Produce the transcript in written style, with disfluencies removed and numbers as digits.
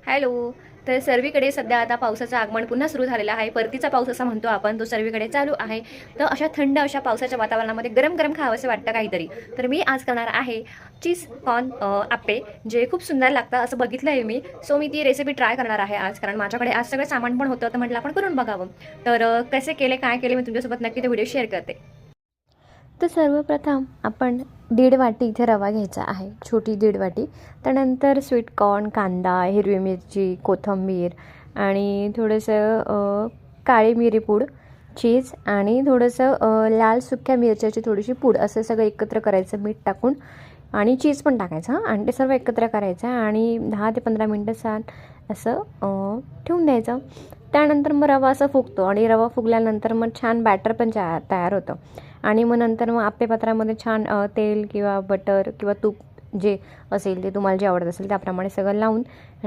Hello. तर सर्वीकडे सध्या आता पावसाचं आगमन पुन्हा सुरू झालेलं आहे. परतीचा पाऊस असा म्हणतो आपण, तो सर्वीकडे चालू आहे. तर अशा थंड अशा पावसाच्या वातावरणामध्ये गरम गरम खावंसं वाटतं काहीतरी. तर मी आज करणार आहे चीज कॉर्न आप्पे, जे खूप सुंदर लागतं असं बघितलं आहे मी. सो मी ती रेसिपी ट्राय करणार आहे आज, कारण माझ्याकडे आज सगळं सामान पण होतं, तर म्हटलं आपण करून बघावं. तर कसे केले, काय केले, मी तुमच्यासोबत नक्की ते व्हिडिओ शेअर करते. तर सर्वप्रथम आपण 1.5 वाटी इथे रवा घ्यायचा आहे, छोटी 1.5 वाटी. त्यानंतर स्वीटकॉर्न, कांदा, हिरवी मिरची, कोथिंबीर आणि थोडंसं काळी मिरी पूड, चीज आणि थोडंसं लाल सुक्या मिरच्याची थोडीशी पूड, असं सगळं एकत्र करायचं मीठ टाकून, आणि चीज पण टाकायचं हां. आणि ते सर्व एकत्र करायचं आणि 10 ते 15 मिनटं असं ठेवून द्यायचं. त्यानंतर मग रवा असा फुगतो आणि रवा फुगल्यानंतर मग छान बॅटर पण तयार होतं. आणि मग नंतर मग आप्पेपात्रामध्ये छान तेल किंवा बटर किंवा तूप जे असेल ते तुम्हाला जे आवडत असेल त्याप्रमाणे सगळं लावून